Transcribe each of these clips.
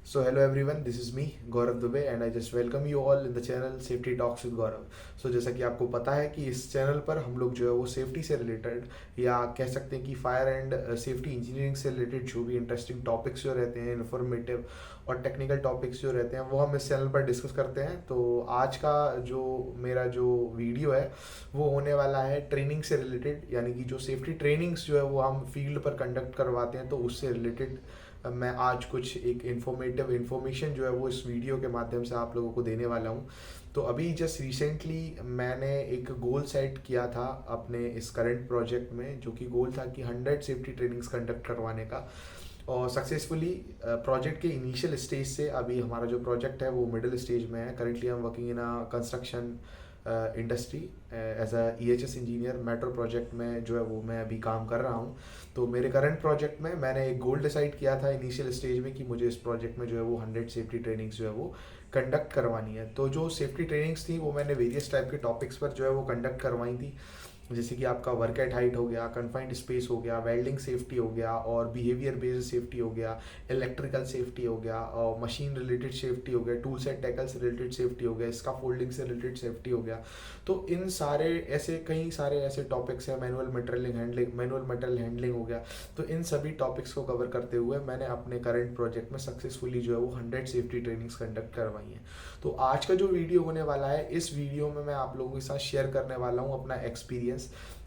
So hello everyone, this is me Gaurav Dubey and I just welcome you all in the channel Safety Talks with Gaurav. So जैसा कि आपको पता है कि इस channel पर हम लोग जो है वो सेफ्टी से रिलेटेड या कह सकते हैं कि फायर एंड सेफ्टी इंजीनियरिंग से रिलेटेड जो भी इंटरेस्टिंग टॉपिक्स जो रहते हैं, इन्फॉर्मेटिव और टेक्निकल टॉपिक्स जो रहते हैं वो हम इस चैनल पर डिस्कस करते हैं। तो आज का जो मेरा जो वीडियो है वो होने वाला है ट्रेनिंग से रिलेटेड, यानी कि जो सेफ्टी ट्रेनिंग्स जो है वो हम फील्ड पर कंडक्ट करवाते हैं तो उससे रिलेटेड मैं आज कुछ एक इन्फॉर्मेटिव इन्फॉर्मेशन जो है वो इस वीडियो के माध्यम से आप लोगों को देने वाला हूँ। तो अभी जस्ट रिसेंटली मैंने एक गोल सेट किया था अपने इस करंट प्रोजेक्ट में, जो कि गोल था कि 100 सेफ्टी ट्रेनिंग्स कंडक्ट करवाने का। और सक्सेसफुली प्रोजेक्ट के इनिशियल स्टेज से अभी हमारा जो प्रोजेक्ट है वो मिडिल स्टेज में है। Currently I am working in a construction industry as a EHS engineer. Metro project में जो है वो मैं अभी काम कर रहा हूँ। तो मेरे करंट प्रोजेक्ट में मैंने एक गोल डिसाइड किया था इनिशियल स्टेज में कि मुझे इस प्रोजेक्ट में जो है वो 100 सेफ्टी ट्रेनिंग्स जो है वो कंडक्ट करवानी है। तो जो सेफ्टी ट्रेनिंग्स थी वो मैंने वेरियस टाइप के टॉपिक्स पर जो है वो कंडक्ट करवाई थी, जैसे कि आपका वर्क एट हाइट हो गया, कन्फाइंड स्पेस हो गया, वेल्डिंग सेफ्टी हो गया, और बिहेवियर बेस्ड सेफ्टी हो गया, इलेक्ट्रिकल सेफ्टी हो गया, और मशीन रिलेटेड सेफ्टी हो गया, टूल्स एंड टैकल से रिलेटेड सेफ्टी हो गया, इसका फोल्डिंग से रिलेटेड सेफ्टी हो गया। तो इन सारे ऐसे कई सारे ऐसे टॉपिक्स हैं, मैनुअल मटेरियल हैंडलिंग हो गया। तो इन सभी टॉपिक्स को कवर करते हुए मैंने अपने करंट प्रोजेक्ट में सक्सेसफुली जो है वो 100 सेफ्टी ट्रेनिंग्स कंडक्ट करवाई हैं। तो आज का जो वीडियो होने वाला है, इस वीडियो में मैं आप लोगों के साथ शेयर करने वाला हूँ अपना एक्सपीरियंस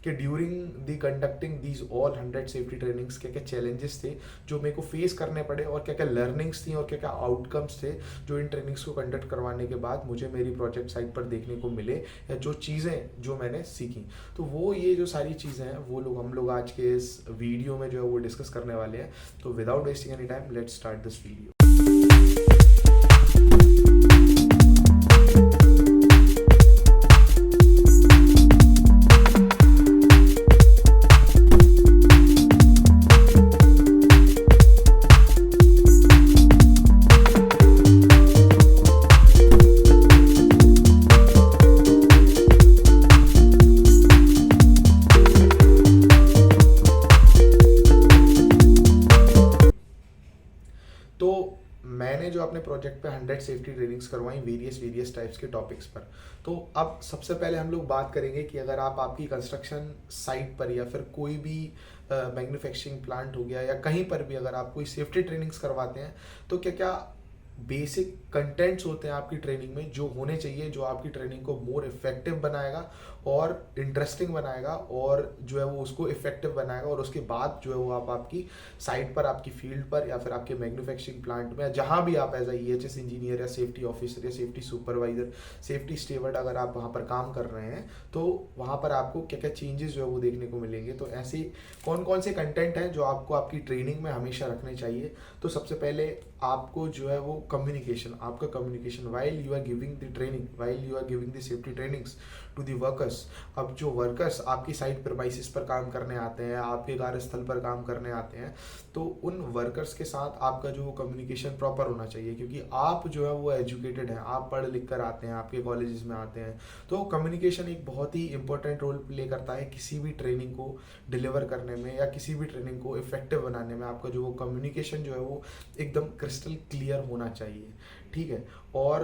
कि during the conducting these all 100 safety trainings क्या क्या चैलेंजेस थे जो मेरे को फेस करने पड़े, और क्या क्या लर्निंग्स थी और क्या क्या आउटकम्स थे जो इन ट्रेनिंग्स को कंडक्ट करवाने के बाद मुझे मेरी प्रोजेक्ट साइट पर देखने को मिले, या जो चीज़ें जो मैंने सीखी। तो वो ये जो सारी चीज़ें हैं वो हम लोग आज के इस वीडियो में जो है वो डिस्कस करने वाले हैं। तो without wasting any time let's start this video. तो मैंने जो अपने प्रोजेक्ट पे 100 सेफ्टी ट्रेनिंग्स करवाई वेरियस टाइप्स के टॉपिक्स पर। तो अब सबसे पहले हम लोग बात करेंगे कि अगर आप आपकी कंस्ट्रक्शन साइट पर या फिर कोई भी मैन्युफैक्चरिंग प्लांट हो गया या कहीं पर भी अगर आप कोई सेफ्टी ट्रेनिंग्स करवाते हैं तो क्या क्या बेसिक कंटेंट्स होते हैं आपकी ट्रेनिंग में जो होने चाहिए, जो आपकी ट्रेनिंग को मोर इफेक्टिव बनाएगा और इंटरेस्टिंग बनाएगा, और जो है वो उसको इफेक्टिव बनाएगा। और उसके बाद जो है वो आप आपकी साइट पर, आपकी फील्ड पर, या फिर आपके मैन्युफैक्चरिंग प्लांट में, जहाँ भी आप एज अ EHS इंजीनियर या सेफ्टी ऑफिसर या सेफ्टी सुपरवाइजर, सेफ्टी स्टेवर्ड अगर आप वहाँ पर काम कर रहे हैं तो वहाँ पर आपको क्या क्या चेंजेस जो है वो देखने को मिलेंगे। तो ऐसे कौन कौन से कंटेंट हैं जो आपको आपकी ट्रेनिंग में हमेशा रखने चाहिए। तो सबसे पहले आपको जो है वो कम्युनिकेशन, आपका communication while you are giving the training, while you are giving the safety trainings to the workers. अब जो वर्कर्स आपकी साइट प्रीमाइसेस पर काम करने आते हैं, आपके कार्यस्थल पर काम करने आते हैं, तो उन वर्कर्स के साथ आपका जो कम्युनिकेशन प्रॉपर होना चाहिए, क्योंकि आप जो है वो एजुकेटेड हैं, आप पढ़ लिख कर आते हैं, आपके कॉलेजेस में आते हैं। तो कम्युनिकेशन एक बहुत ही इंपॉर्टेंट रोल प्ले करता है किसी भी ट्रेनिंग को डिलीवर करने में या किसी भी ट्रेनिंग को इफेक्टिव बनाने में। आपका जो वो कम्युनिकेशन जो है वो एकदम क्रिस्टल क्लियर होना चाहिए, ठीक है। और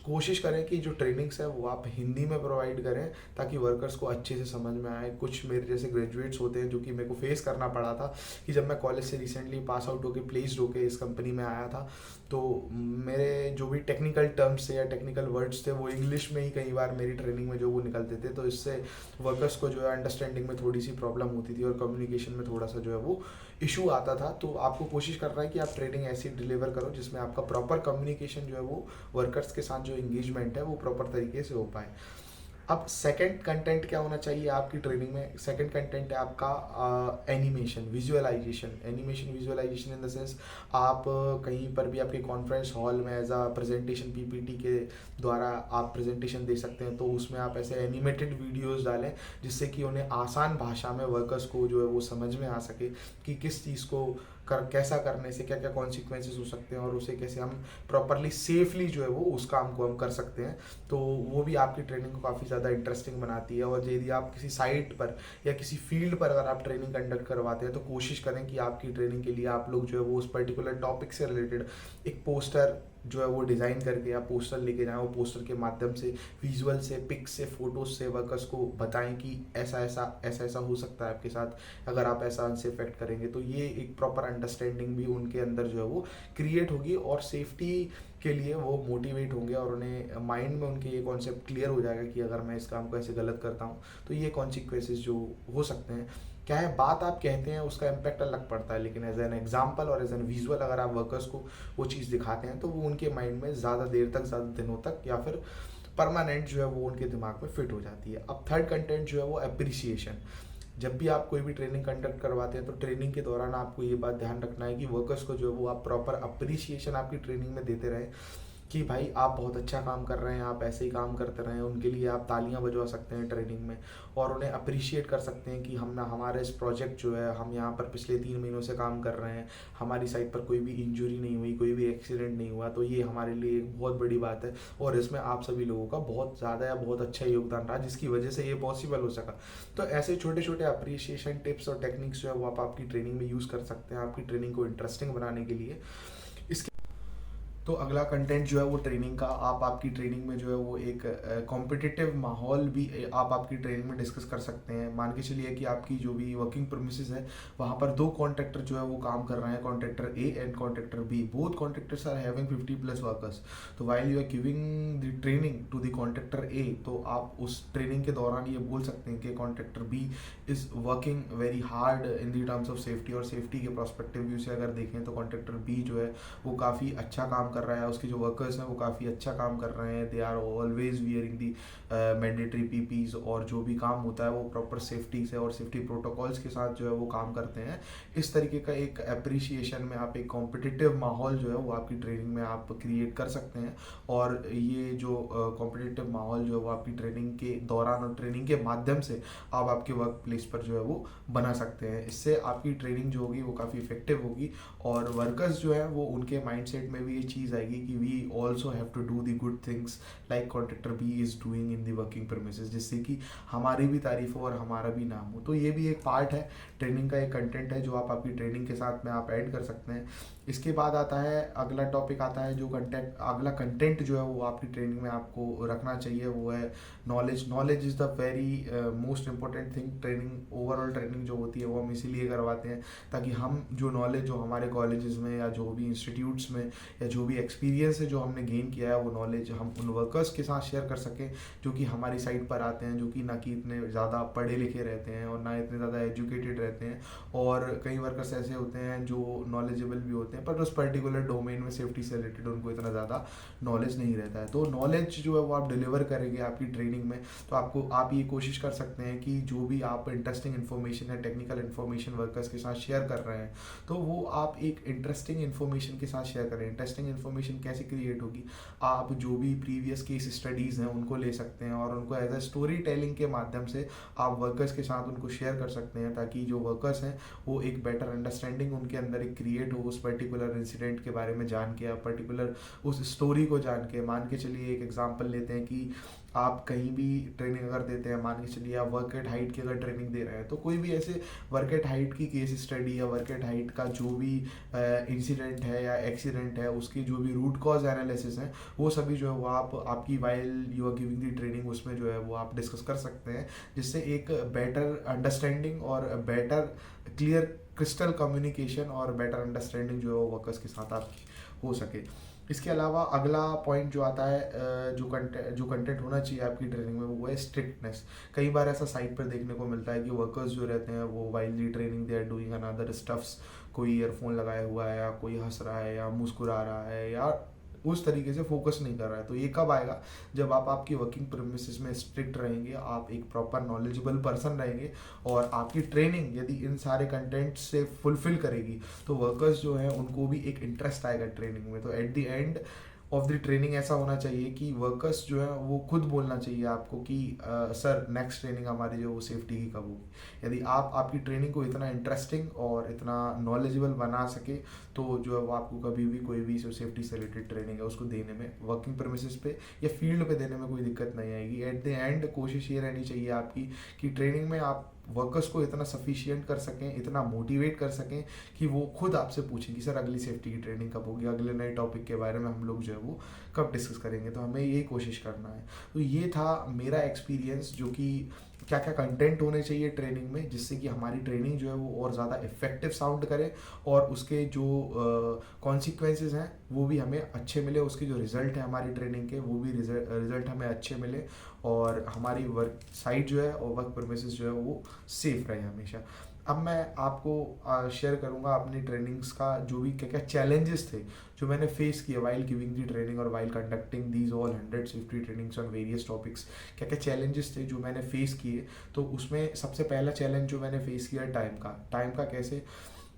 कोशिश करें कि जो ट्रेनिंग्स है वो आप हिंदी में प्रोवाइड करें ताकि वर्कर्स को अच्छे से समझ में आए। कुछ मेरे जैसे ग्रेजुएट्स होते हैं जो कि मेरे को फेस करना पड़ा था कि जब मैं कॉलेज से रिसेंटली पास आउट होकर प्लेस्ड होकर इस कंपनी में आया था, तो मेरे जो भी टेक्निकल टर्म्स थे या टेक्निकल वर्ड्स थे वो इंग्लिश में ही कई बार मेरी ट्रेनिंग में जो वो निकलते थे। तो इससे वर्कर्स को जो है अंडरस्टैंडिंग में थोड़ी सी प्रॉब्लम होती थी और कम्युनिकेशन में थोड़ा सा जो है वो इशू आता था। तो आपको कोशिश करना है कि आप ट्रेनिंग ऐसी डिलीवर करो जिसमें आपका प्रॉपर कम्युनिकेशन जो है वो वर्कर्स के साथ जो एंगेजमेंट है वो प्रॉपर तरीके से हो पाए। अब सेकंड कंटेंट क्या होना चाहिए आपकी ट्रेनिंग में? सेकंड कंटेंट है आपका animation, visualization in the sense आप कहीं पर भी आपके कॉन्फ्रेंस हॉल में एज अ प्रेजेंटेशन PPT के द्वारा आप प्रेजेंटेशन दे सकते हैं। तो उसमें आप ऐसे एनिमेटेड वीडियोस डालें जिससे कि उन्हें आसान भाषा में वर्कर्स को जो है वो समझ में आ सके कि किस चीज़ को कैसा करने से क्या क्या कॉन्सिक्वेंसेस हो सकते हैं और उसे कैसे हम प्रॉपरली सेफली जो है वो उस काम को हम कर सकते हैं। तो वो भी आपकी ट्रेनिंग को काफ़ी ज़्यादा इंटरेस्टिंग बनाती है। और यदि आप किसी साइट पर या किसी फील्ड पर अगर आप ट्रेनिंग कंडक्ट करवाते हैं तो कोशिश करें कि आपकी ट्रेनिंग के लिए आप लोग जो है वो उस पर्टिकुलर टॉपिक से रिलेटेड एक पोस्टर जो है वो डिज़ाइन करके या पोस्टर लेके जाएं। वो पोस्टर के माध्यम से विजुअल से, पिक्स से, फोटोज से वर्कर्स को बताएं कि ऐसा ऐसा ऐसा ऐसा हो सकता है आपके साथ अगर आप ऐसा अनसेफ एक्ट करेंगे। तो ये एक प्रॉपर अंडरस्टैंडिंग भी उनके अंदर जो है वो क्रिएट होगी और सेफ्टी के लिए वो मोटिवेट होंगे और उन्हें माइंड में उनके ये कॉन्सेप्ट क्लियर हो जाएगा कि अगर मैं इस काम को ऐसे गलत करता हूँ तो ये कॉन्सिक्वेंसेस जो हो सकते हैं। क्या है, बात आप कहते हैं उसका इम्पैक्ट अलग पड़ता है, लेकिन एज एन एग्जाम्पल और एज एन विजुअल अगर आप वर्कर्स को वो चीज़ दिखाते हैं तो वो उनके माइंड में ज़्यादा देर तक, ज़्यादा दिनों तक या फिर परमानेंट जो है वो उनके दिमाग में फिट हो जाती है। अब थर्ड कंटेंट जो है वो अप्रिसिएशन। जब भी आप कोई भी ट्रेनिंग कंडक्ट करवाते हैं तो ट्रेनिंग के दौरान आपको ये बात ध्यान रखना है कि वर्कर्स को जो है वो आप प्रॉपर अप्रिसिएशन आपकी ट्रेनिंग में देते रहें कि भाई आप बहुत अच्छा काम कर रहे हैं, आप ऐसे ही काम करते रहें। उनके लिए आप तालियां बजवा सकते हैं ट्रेनिंग में और उन्हें अप्रिशिएट कर सकते हैं कि हम ना, हमारा इस प्रोजेक्ट जो है हम यहाँ पर पिछले 3 महीनों से काम कर रहे हैं, हमारी साइट पर कोई भी इंजरी नहीं हुई, कोई भी एक्सीडेंट नहीं हुआ। तो ये हमारे लिए एक बहुत बड़ी बात है और इसमें आप सभी लोगों का बहुत ज़्यादा या बहुत अच्छा योगदान रहा जिसकी वजह से ये पॉसिबल हो सका। तो ऐसे छोटे छोटे अप्रिशिएशन टिप्स और टेक्निक्स जो है वो आप आपकी ट्रेनिंग में यूज़ कर सकते हैं आपकी ट्रेनिंग को इंटरेस्टिंग बनाने के लिए। तो अगला कंटेंट जो है वो ट्रेनिंग का, आप आपकी ट्रेनिंग में जो है वो एक कॉम्पिटिटिव माहौल भी आप आपकी ट्रेनिंग में डिस्कस कर सकते हैं। मान के चलिए कि आपकी जो भी वर्किंग प्रेमिसेस है वहाँ पर 2 कॉन्ट्रैक्टर जो है वो काम कर रहे हैं, contractor A and contractor B. Both contractors are having 50+ workers. तो while you are giving the training to the contractor A, तो आप उस ट्रेनिंग के दौरान ये बोल सकते हैं कि contractor B is working very hard in the terms of safety. और सेफ्टी के प्रोस्पेक्टिव व्यू से अगर देखें तो कॉन्ट्रैक्टर बी जो है वो काफ़ी अच्छा काम कर रहा है, उसके जो वर्कर्स हैं वो काफ़ी अच्छा काम कर रहे हैं, they are always wearing the mandatory PPEs और जो भी काम होता है वो प्रॉपर सेफ्टी से और सेफ्टी प्रोटोकॉल्स के साथ जो है वो काम करते हैं। इस तरीके का एक अप्रिसिएशन में आप एक कॉम्पिटिटिव माहौल जो है वो आपकी ट्रेनिंग में आप क्रिएट कर सकते हैं। और ये जो कॉम्पिटिटिव माहौल जो है वो आपकी ट्रेनिंग के दौरान और ट्रेनिंग के माध्यम से आप आपके वर्क प्लेस पर जो है वो बना सकते हैं। इससे आपकी ट्रेनिंग जो होगी वो काफ़ी इफेक्टिव होगी और वर्कर्स जो है वो उनके माइंडसेट में भी ये चीज़ आएगी कि we also have to do the good things like contractor B is doing in the working premises, जिससे कि हमारी भी तारीफ हो और हमारा भी नाम हो। तो ये भी एक पार्ट है ट्रेनिंग का, एक कंटेंट है जो आप आपकी ट्रेनिंग के साथ में आप ऐड कर सकते हैं। इसके बाद आता है अगला टॉपिक आता है जो अगला कंटेंट जो है वो आपकी ट्रेनिंग में आपको रखना चाहिए, वो है knowledge. Knowledge is the very most important thing. Training, overall training जो होती है वो हम इसीलिए करवाते हैं ताकि हम जो नॉलेज जो हमारे कॉलेजेस में या जो भी इंस्टीट्यूट्स में या जो भी एक्सपीरियंस है जो हमने गेन किया है वो नॉलेज हम उन वर्कर्स के साथ शेयर कर सकें जो कि हमारी साइट पर आते हैं, जो कि ना कि इतने ज़्यादा पढ़े लिखे रहते हैं और ना इतने ज़्यादा एजुकेटेड रहते हैं। और कई वर्कर्स ऐसे होते हैं जो नॉलेजेबल भी होते हैं पर उस पर्टिकुलर डोमेन में सेफ्टी से रिलेटेड उनको इतना ज़्यादा नॉलेज नहीं रहता है। तो नॉलेज जो है वो आप डिलीवर करेंगे आपकी ट्रेनिंग में, तो आप ये कोशिश कर सकते हैं कि जो भी आप इंटरेस्टिंग इन्फॉर्मेशन या टेक्निकल इन्फॉर्मेशन वर्कर्स के साथ शेयर कर रहे हैं तो वो आप एक इंटरेस्टिंग इन्फॉर्मेशन के साथ शेयर करें। इंटरेस्टिंग इन्फॉर्मेशन कैसे क्रिएट होगी, आप जो भी प्रीवियस केस स्टडीज़ हैं उनको ले सकते हैं और उनको एज अ स्टोरी टेलिंग के माध्यम से आप वर्कर्स के साथ उनको शेयर कर सकते हैं ताकि जो वर्कर्स हैं वो एक बेटर अंडरस्टैंडिंग उनके अंदर एक क्रिएट हो उस पर्टिकुलर इंसिडेंट के बारे में जान के या पर्टिकुलर उस स्टोरी को जान के। मान के चलिए एक एग्जांपल लेते हैं कि आप कहीं भी ट्रेनिंग अगर देते हैं, मान के चलिए आप वर्क एट हाइट की अगर ट्रेनिंग दे रहे हैं तो कोई भी ऐसे वर्क एट हाइट की केस स्टडी या वर्क एट हाइट का जो भी इंसिडेंट है या एक्सीडेंट है उसकी जो भी रूट कॉज एनालिसिस है वो सभी जो है वो आप आपकी while you are giving the training उसमें जो है वो आप डिस्कस कर सकते हैं, जिससे एक बेटर अंडरस्टैंडिंग और बेटर क्लियर क्रिस्टल कम्युनिकेशन और बेटर अंडरस्टैंडिंग जो है वो वर्कर्स के साथ आपकी हो सके। इसके अलावा अगला पॉइंट जो आता है जो कंटेंट होना चाहिए आपकी ट्रेनिंग में वो है स्ट्रिक्टनेस। कई बार ऐसा साइट पर देखने को मिलता है कि वर्कर्स जो रहते हैं वो while the training they are doing another stuffs, कोई ईयरफोन लगाया हुआ है या कोई हंस रहा है या मुस्कुरा रहा है या उस तरीके से फोकस नहीं कर रहा है। तो ये कब आएगा, जब आप आपकी वर्किंग प्रेमिसेस में स्ट्रिक्ट रहेंगे, आप एक प्रॉपर नॉलेजेबल पर्सन रहेंगे और आपकी ट्रेनिंग यदि इन सारे कंटेंट से फुलफिल करेगी तो वर्कर्स जो हैं उनको भी एक इंटरेस्ट आएगा ट्रेनिंग में। तो at the end of the training ऐसा होना चाहिए कि वर्कर्स जो है वो खुद बोलना चाहिए आपको कि सर नेक्स्ट ट्रेनिंग हमारी जो वो सेफ्टी की कब होगी। यदि आप आपकी ट्रेनिंग को इतना इंटरेस्टिंग और इतना नॉलेजेबल बना सके तो जो है वो आपको कभी भी कोई भी जो सेफ्टी से रिलेटेड ट्रेनिंग है उसको देने में, वर्किंग प्रेमिसेस पे या फील्ड पे देने में कोई दिक्कत नहीं आएगी। एट द एंड कोशिश ये रहनी चाहिए आपकी कि ट्रेनिंग में आप वर्कर्स को इतना सफिशिएंट कर सकें, इतना मोटिवेट कर सकें कि वो खुद आपसे पूछें कि सर अगली सेफ्टी की ट्रेनिंग कब होगी, अगले नए टॉपिक के बारे में हम लोग जो है वो कब डिस्कस करेंगे। तो हमें ये कोशिश करना है। तो ये था मेरा एक्सपीरियंस, जो कि क्या क्या कंटेंट होने चाहिए ट्रेनिंग में जिससे कि हमारी ट्रेनिंग जो है वो और ज़्यादा इफेक्टिव साउंड करे और उसके जो कॉन्सिक्वेंसेज हैं वो भी हमें अच्छे मिले, उसके जो रिजल्ट है हमारी ट्रेनिंग के वो भी रिजल्ट हमें अच्छे मिले और हमारी वर्क साइट जो है और वर्क प्रेमिसेस जो है वो सेफ रहे हमेशा। अब मैं आपको शेयर करूंगा अपनी ट्रेनिंग्स का जो भी क्या क्या चैलेंजेस थे जो मैंने फेस किए वाइल गिविंग दी ट्रेनिंग और while conducting these all 100 safety trainings on various topics. क्या क्या चैलेंजेस थे जो मैंने फेस किए, तो उसमें सबसे पहला चैलेंज जो मैंने फेस किया टाइम का कैसे।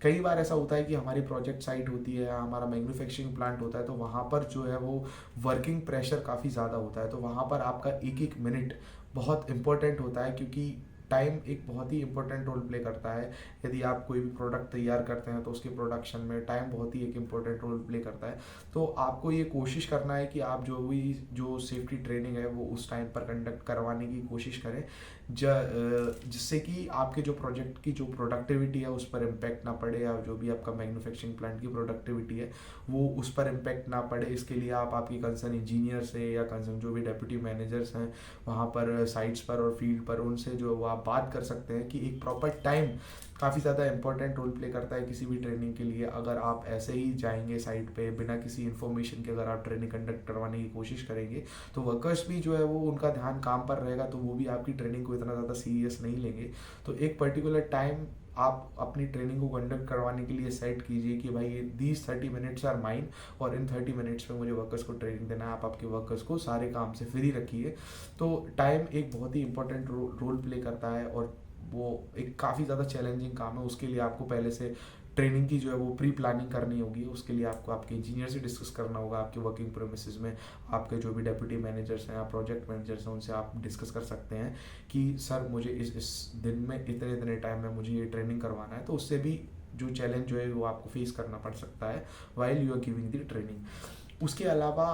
कई बार ऐसा होता है कि हमारी प्रोजेक्ट साइट होती है, हमारा मैन्युफैक्चरिंग प्लांट होता है, तो वहाँ पर जो है वो वर्किंग प्रेशर काफ़ी ज़्यादा होता है। तो वहाँ पर आपका एक एक मिनट बहुत इंपॉर्टेंट होता है क्योंकि टाइम एक बहुत ही इंपॉर्टेंट रोल प्ले करता है। यदि आप कोई भी प्रोडक्ट तैयार करते हैं तो उसके प्रोडक्शन में टाइम बहुत ही एक इम्पोर्टेंट रोल प्ले करता है। तो आपको ये कोशिश करना है कि आप जो सेफ्टी ट्रेनिंग है वो उस टाइम पर कंडक्ट करवाने की कोशिश करें जिससे कि आपके जो प्रोजेक्ट की जो प्रोडक्टिविटी है उस पर इम्पैक्ट ना पड़े, या जो भी आपका मैन्युफैक्चरिंग प्लांट की प्रोडक्टिविटी है वो उस पर इम्पैक्ट ना पड़े। इसके लिए आप आपकी कंसर्न इंजीनियर से या कंसर्न जो भी डेप्यूटी मैनेजर्स हैं वहाँ पर साइट्स पर और फील्ड पर उनसे जो वो आप बात कर सकते हैं कि एक प्रॉपर टाइम काफ़ी ज़्यादा इंपॉर्टेंट रोल प्ले करता है किसी भी ट्रेनिंग के लिए। अगर आप ऐसे ही जाएंगे साइट पे बिना किसी इन्फॉर्मेशन के अगर आप ट्रेनिंग कंडक्ट करवाने की कोशिश करेंगे तो वर्कर्स भी जो है वो उनका ध्यान काम पर रहेगा, तो वो भी आपकी ट्रेनिंग को इतना ज़्यादा सीरियस नहीं लेंगे। तो एक पर्टिकुलर टाइम आप अपनी ट्रेनिंग को कंडक्ट करवाने के लिए सेट कीजिए कि भाई दीज 30 मिनट्स आर माइन और इन 30 मिनट्स में मुझे वर्कर्स को ट्रेनिंग देना है। आप आपके वर्कर्स को सारे काम से फ्री रखिए। तो टाइम एक बहुत ही इंपॉर्टेंट रोल प्ले करता है और वो एक काफ़ी ज़्यादा चैलेंजिंग काम है। उसके लिए आपको पहले से ट्रेनिंग की जो है वो प्री प्लानिंग करनी होगी। उसके लिए आपको आपके इंजीनियर से डिस्कस करना होगा। आपके वर्किंग प्रेमिसेस में आपके जो भी डेप्यूटी मैनेजर्स हैं या प्रोजेक्ट मैनेजर्स हैं उनसे आप डिस्कस कर सकते हैं कि सर मुझे इस दिन में इतने इतने टाइम में मुझे ये ट्रेनिंग करवाना है। तो उससे भी जो चैलेंज जो है वो आपको फेस करना पड़ सकता है while you are giving the training. उसके अलावा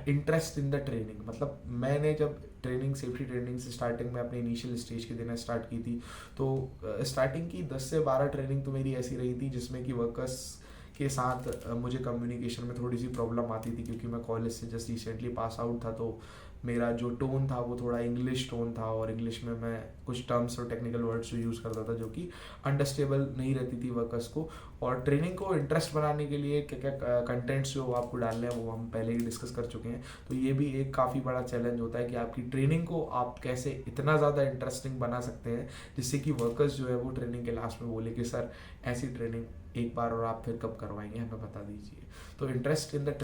इंटरेस्ट इन द ट्रेनिंग, मतलब मैंने जब ट्रेनिंग सेफ्टी ट्रेनिंग से स्टार्टिंग में अपने इनिशियल स्टेज के देना स्टार्ट की थी तो स्टार्टिंग की 10 से 12 ट्रेनिंग तो मेरी ऐसी रही थी जिसमें कि वर्कर्स के साथ मुझे कम्युनिकेशन में थोड़ी सी प्रॉब्लम आती थी क्योंकि मैं कॉलेज से जस्ट रिसेंटली पास आउट था। तो मेरा जो टोन था वो थोड़ा इंग्लिश टोन था और इंग्लिश में मैं कुछ टर्म्स और टेक्निकल वर्ड्स यूज़ करता था जो कि अंडरस्टेबल नहीं रहती थी वर्कर्स को। और ट्रेनिंग को इंटरेस्ट बनाने के लिए क्या क्या कंटेंट्स जो आपको डालने हैं वो हम पहले ही डिस्कस कर चुके हैं। तो ये भी एक काफ़ी बड़ा चैलेंज होता है कि आपकी ट्रेनिंग को आप कैसे इतना ज़्यादा इंटरेस्टिंग बना सकते हैं जिससे कि वर्कर्स जो है वो ट्रेनिंग के लास्ट में बोले कि सर ऐसी ट्रेनिंग एक बार और आप फिर कब करवाएंगे हमें बता दीजिए। तो इंटरेस्ट इन द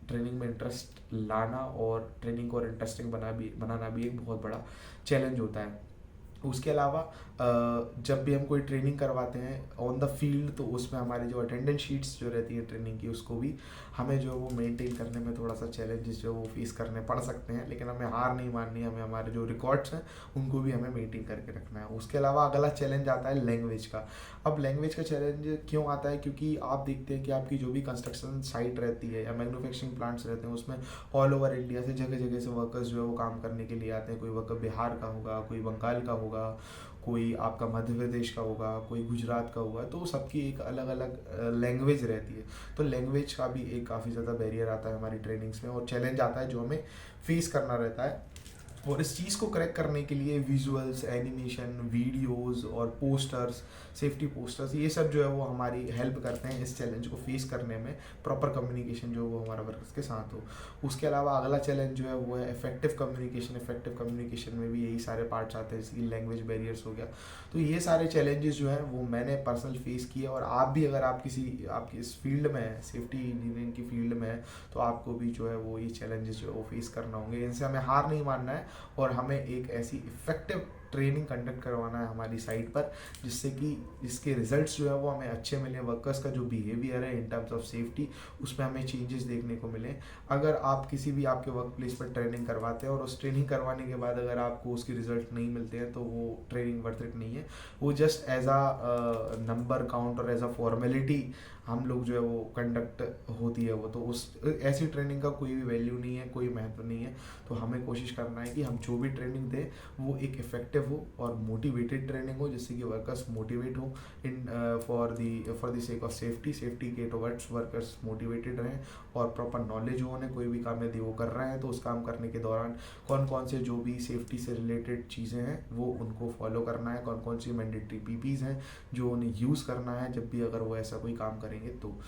ट्रेनिंग में इंटरेस्ट लाना और ट्रेनिंग को इंटरेस्टिंग बनाना भी एक बहुत बड़ा चैलेंज होता है। उसके अलावा जब भी हम कोई ट्रेनिंग करवाते हैं ऑन द फील्ड तो उसमें हमारी जो अटेंडेंस शीट्स जो रहती है ट्रेनिंग की उसको भी हमें जो है वो मेंटेन करने में थोड़ा सा चैलेंजेस जो वो फेस करने पड़ सकते हैं। लेकिन हमें हार नहीं माननी है, हमें हमारे जो रिकॉर्ड्स हैं उनको भी हमें मेंटेन करके रखना है। उसके अलावा अगला चैलेंज आता है लैंग्वेज का। अब लैंग्वेज का चैलेंज क्यों आता है, क्योंकि आप देखते हैं कि आपकी जो भी कंस्ट्रक्शन साइट रहती है या मैन्युफैक्चरिंग प्लांट्स रहते हैं उसमें ऑल ओवर इंडिया से जगह जगह से वर्कर्स जो है वो काम करने के लिए आते हैं। कोई वर्कर बिहार का होगा, कोई बंगाल का होगा, कोई आपका मध्य प्रदेश का होगा, कोई गुजरात का होगा। तो सबकी एक अलग अलग लैंग्वेज रहती है। तो लैंग्वेज का भी एक काफ़ी ज़्यादा बैरियर आता है हमारी ट्रेनिंग्स में और चैलेंज आता है जो हमें फेस करना रहता है। और इस चीज़ को करेक्ट करने के लिए विजुअल्स, एनिमेशन, वीडियोस और पोस्टर्स, सेफ्टी पोस्टर्स, ये सब जो है वो हमारी हेल्प करते हैं इस चैलेंज को फेस करने में। प्रॉपर कम्युनिकेशन जो वो हमारा वर्कर्स के साथ हो। उसके अलावा अगला चैलेंज जो है वो है इफेक्टिव कम्युनिकेशन। इफेक्टिव कम्युनिकेशन में भी यही सारे पार्ट्स आते हैं, जैसे कि लैंग्वेज बैरियर्स हो गया। तो ये सारे चैलेंजेस जो हैं वो मैंने पर्सनल फेस किए और आप भी अगर आप आपकी इस फील्ड में है, सेफ्टी इंजीनियरिंग की फील्ड में है, तो आपको भी जो है वो ये चैलेंजेस जो है वो फेस करना होंगे। इनसे हमें हार नहीं मानना है और हमें एक ऐसी इफेक्टिव ट्रेनिंग कंडक्ट करवाना है हमारी साइट पर, जिससे कि इसके रिजल्ट्स जो है वो हमें अच्छे मिले, वर्कर्स का जो बिहेवियर है इन टर्म्स ऑफ सेफ्टी उसमें हमें चेंजेस देखने को मिले। अगर आप किसी भी आपके वर्क प्लेस पर ट्रेनिंग करवाते हैं और उस ट्रेनिंग करवाने के बाद अगर आपको उसके रिजल्ट नहीं मिलते हैं तो वो ट्रेनिंग वर्थ इट नहीं है। वो just as a number count और एज अ फॉर्मेलिटी हम लोग जो है वो कंडक्ट होती है वो, तो उस ऐसी ट्रेनिंग का कोई भी वैल्यू नहीं है, कोई महत्व नहीं है। तो हमें कोशिश करना है कि हम जो भी ट्रेनिंग दें वो एक इफेक्टिव हो और मोटिवेटेड ट्रेनिंग हो, जिससे कि वर्कर्स मोटिवेट हो in for the sake of safety के टुवर्ड्स वर्कर्स मोटिवेटेड रहें और प्रॉपर नॉलेज हो उन्हें। कोई भी काम यदि वो कर रहे हैं तो उस काम करने के दौरान कौन कौन से जो भी सेफ्टी से रिलेटेड चीज़ें हैं वो उनको फॉलो करना है, कौन कौन सी मैंडेटरी पीपीज़ हैं जो उन्हें यूज़ करना है जब भी अगर वो ऐसा कोई काम करेंगे तो।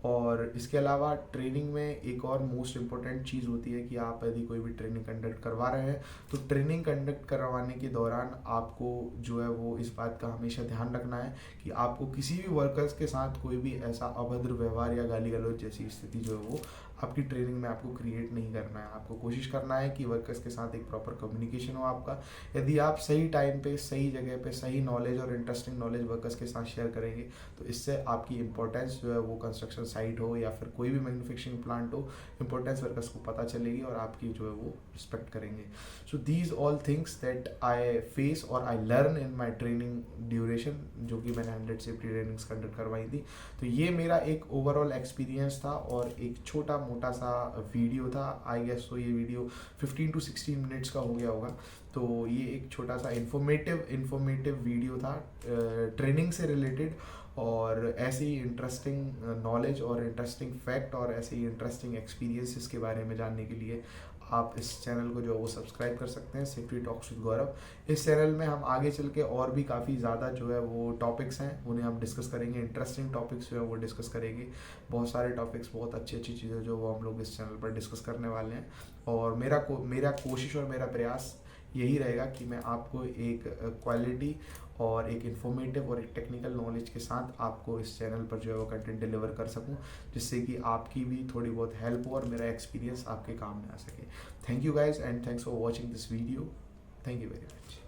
और इसके अलावा ट्रेनिंग में एक और मोस्ट इम्पोर्टेंट चीज़ होती है कि आप यदि कोई भी ट्रेनिंग कंडक्ट करवा रहे हैं तो ट्रेनिंग कंडक्ट करवाने के दौरान आपको जो है वो इस बात का हमेशा ध्यान रखना है कि आपको किसी भी वर्कर्स के साथ कोई भी ऐसा अभद्र व्यवहार या गाली गलौज जैसी स्थिति जो है वो आपकी ट्रेनिंग में आपको क्रिएट नहीं करना है। आपको कोशिश करना है कि वर्कर्स के साथ एक प्रॉपर कम्युनिकेशन हो आपका। यदि आप सही टाइम पे सही जगह पे सही नॉलेज और इंटरेस्टिंग नॉलेज वर्कर्स के साथ शेयर करेंगे तो इससे आपकी इंपॉर्टेंस जो है वो कंस्ट्रक्शन साइट हो या फिर कोई भी मैन्युफैक्चरिंग प्लांट हो, इंपॉर्टेंस वर्कर्स को पता चलेगी और आपकी जो है वो रिस्पेक्ट करेंगे। So these all things that I face और I learn in my training duration, जो कि मैंने 100 सेफ्टी ट्रेनिंग्स कंडक्ट करवाई थी। तो ये मेरा एक ओवरऑल एक्सपीरियंस था और एक छोटा मोटा सा वीडियो था। आई गेस तो ये वीडियो 15 to 16 मिनट्स का हो गया होगा। तो ये एक छोटा सा इन्फॉर्मेटिव वीडियो था ट्रेनिंग से रिलेटेड, और ऐसे ही इंटरेस्टिंग नॉलेज और इंटरेस्टिंग फैक्ट और ऐसे ही इंटरेस्टिंग एक्सपीरियंसेस के बारे में जानने के लिए आप इस चैनल को जो है वो सब्सक्राइब कर सकते हैं, सेफ्टी टॉक्स विद गौरव। इस चैनल में हम आगे चल के और भी काफ़ी ज़्यादा जो है वो टॉपिक्स हैं उन्हें हम डिस्कस करेंगे, इंटरेस्टिंग टॉपिक्स जो है वो डिस्कस करेंगे। बहुत सारे टॉपिक्स, बहुत अच्छी अच्छी चीज़ें जो वो हम लोग इस चैनल पर डिस्कस करने वाले हैं। और मेरा कोशिश और मेरा प्रयास यही रहेगा कि मैं आपको एक क्वालिटी और एक इन्फॉर्मेटिव और एक टेक्निकल नॉलेज के साथ आपको इस चैनल पर जो है वो कंटेंट डिलीवर कर सकूं, जिससे कि आपकी भी थोड़ी बहुत हेल्प हो और मेरा एक्सपीरियंस आपके काम में आ सके। Thank you guys and thanks for watching this video. Thank you very much.